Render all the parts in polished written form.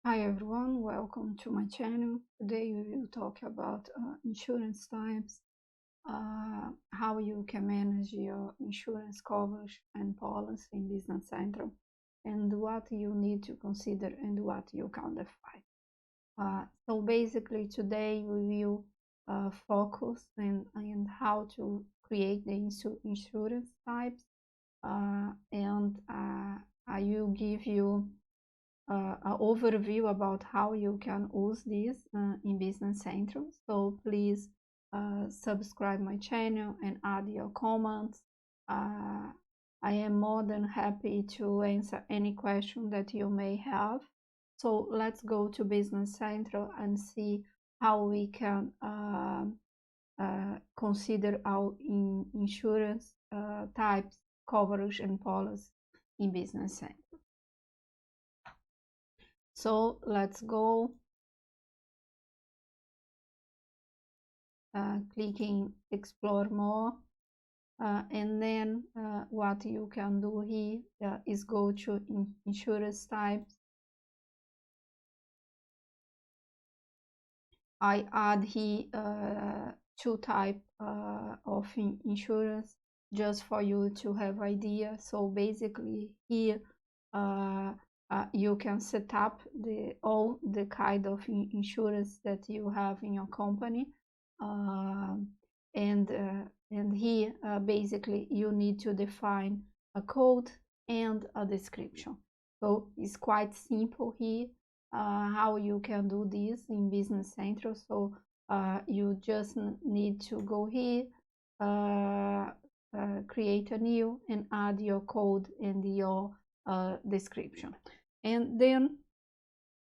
Hi everyone, welcome to my channel. Today we will talk about insurance types, how you can manage your insurance coverage and policy in Business Central, and what you need to consider and what you can define. So basically today we will focus on how to create the insurance types, and I will give you an overview about how you can use this in Business Central. So please subscribe my channel and add your comments. I am more than happy to answer any question that you may have. So let's go to Business Central and see how we can consider our insurance types, coverage, and policy in Business Central. So let's go, clicking explore more, and then what you can do here is go to insurance types. I add here two types of insurance just for you to have idea. So basically here you can set up all the kind of insurance that you have in your company, and here basically you need to define a code and a description. So it's quite simple here how you can do this in Business Central. So you just need to go here, create a new, and add your code and your description. And then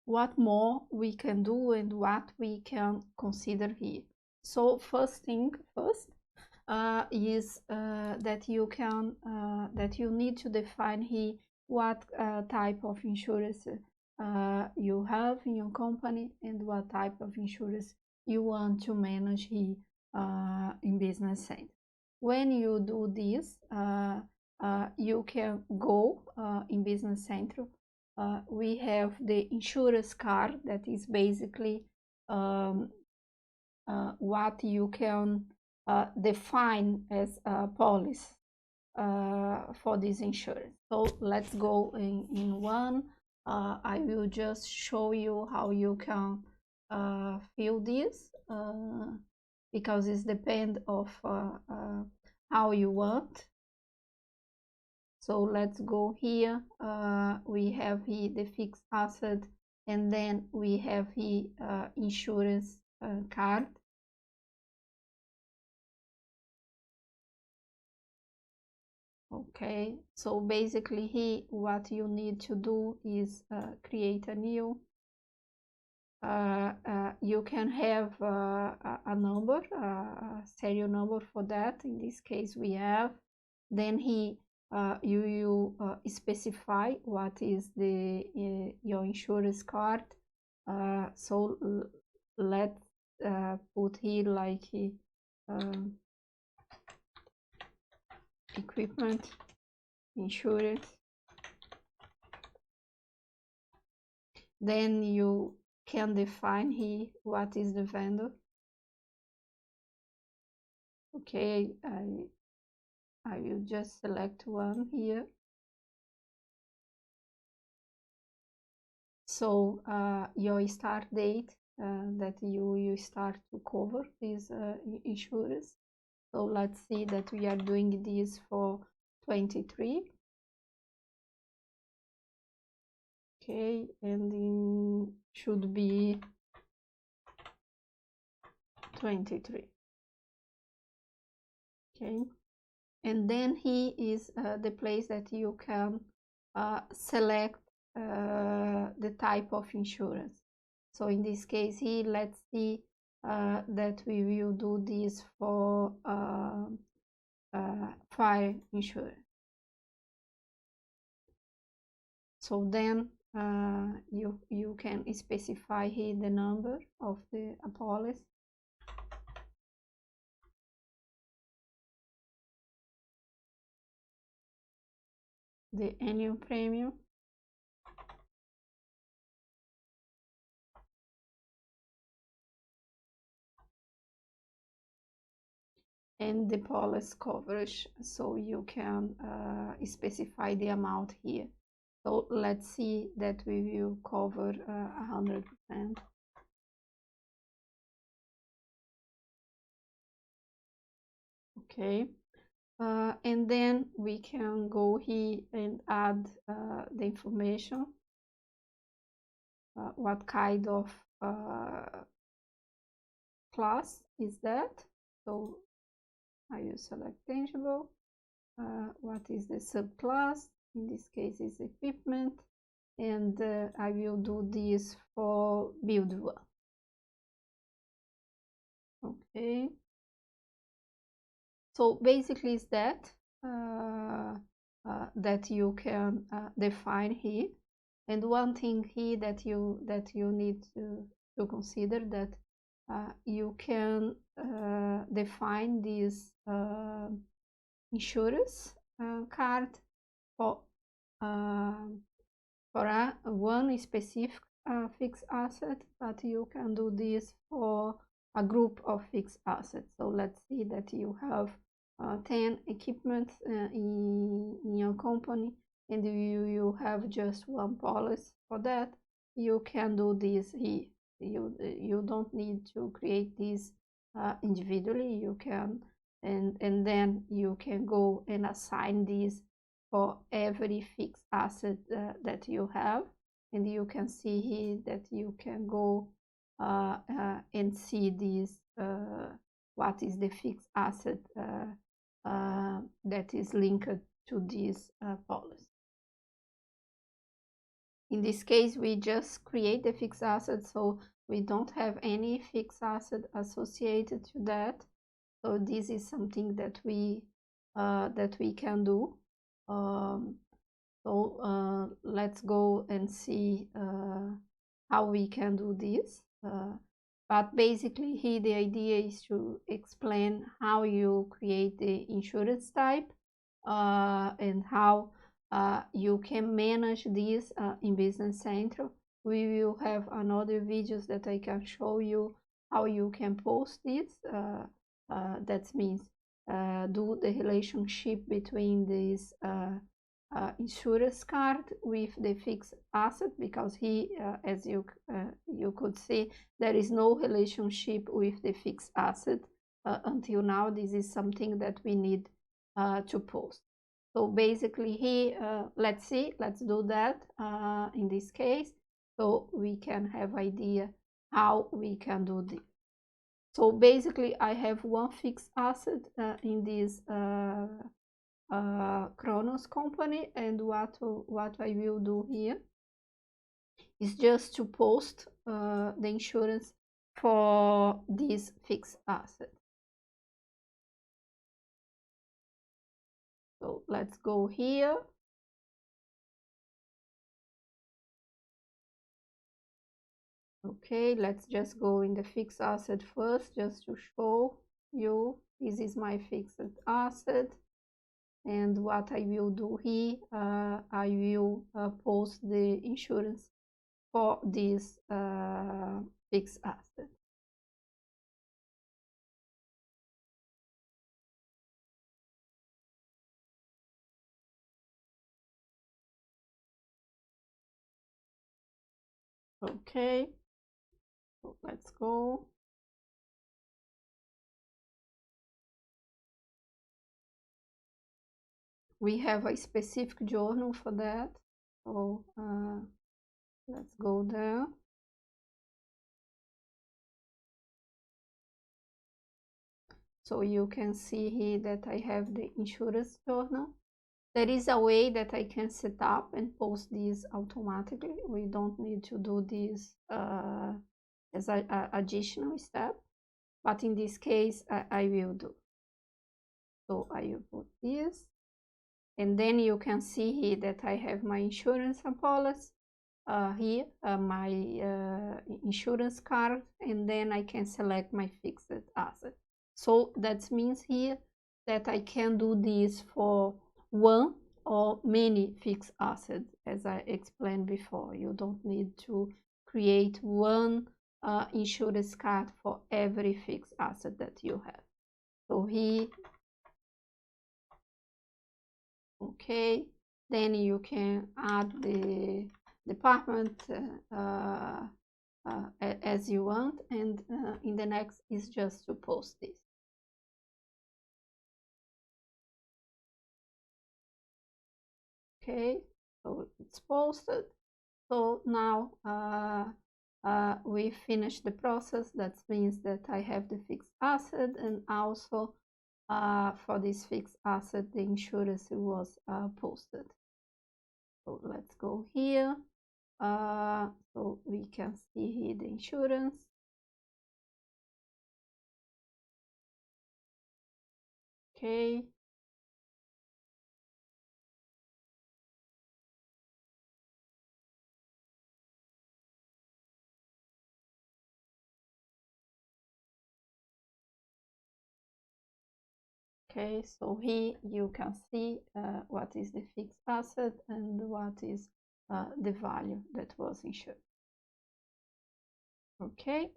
what more we can do and what we can consider here. So first thing first is that you need to define here what type of insurance you have in your company and what type of insurance you want to manage here in Business Central. When you do this, you can go in Business Central. We have the insurance card, that is basically what you can define as a policy for this insurance. So let's go in one. I will just show you how you can fill this, because it depends of how you want. So let's go here. We have here the fixed asset, and then we have here insurance card. Okay, so basically here what you need to do is create a new. You can have a number, a serial number for that. In this case we have. Then here you specify what is your insurance card. So let's put here like equipment insurance. Then you can define here what is the vendor. Okay, I will just select one here. So your start date that you start to cover this insurance. So let's see that we are doing this for 23. Okay, and it should be 23. Okay, and then here is the place that you can select the type of insurance. So in this case here, let's see that we will do this for fire insurance. So then you can specify here the number of the policy. The annual premium. and the policy coverage, so you can specify the amount here. So let's see that we will cover 100%. Okay, and then we can go here and add the information, what kind of class is that. So I will select tangible. What is the subclass? In this case is equipment, and I will do this for build one. Okay, so basically is that that you can define here. And one thing here that you need to consider, that you can define this insurance card for one specific fixed asset, but you can do this for a group of fixed assets. So let's see that you have 10 equipment in your company, and you have just one policy for that. You can do this here. You don't need to create this individually. You can, and then you can go and assign this for every fixed asset that you have. And you can see here that you can go and see this, what is the fixed asset that is linked to this policy. In this case, we just create the fixed asset, so we don't have any fixed asset associated to that. So this is something that we can do. So let's go and see how we can do this. But basically here the idea is to explain how you create the insurance type and how you can manage this in Business Central. We will have another videos that I can show you how you can post this. That means do the relationship between this insurance card with the fixed asset, because he, as you could see, there is no relationship with the fixed asset until now. This is something that we need to post. So basically here, let's do that in this case, so we can have idea how we can do this. So basically I have one fixed asset in this Kronos company, and what I will do here is just to post the insurance for this fixed asset. So let's go here. Okay, let's just go in the fixed asset first, just to show you this is my fixed asset. And what I will do here, I will post the insurance for this fixed asset. Okay, so let's go. We have a specific journal for that, so let's go there. So you can see here that I have the insurance journal. There is a way that I can set up and post these automatically. We don't need to do this as an additional step, but in this case I will do. So I will put this, and then you can see here that I have my insurance policy here, my insurance card, and then I can select my fixed asset. So that means here that I can do this for one or many fixed assets, as I explained before. You don't need to create one insurance card for every fixed asset that you have. So here, okay, then you can add the department as you want, and in the next is just to post this. Okay, so it's posted. So now we finished the process. That means that I have the fixed asset, and also for this fixed asset, the insurance was posted. So let's go here. So we can see here the insurance. Okay. Okay, so here you can see what is the fixed asset and what is the value that was insured. Okay.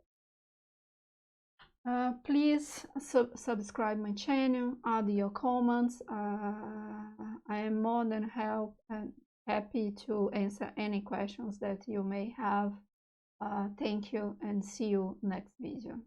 Please subscribe my channel, add your comments. I am more than happy to answer any questions that you may have. Thank you and see you next video.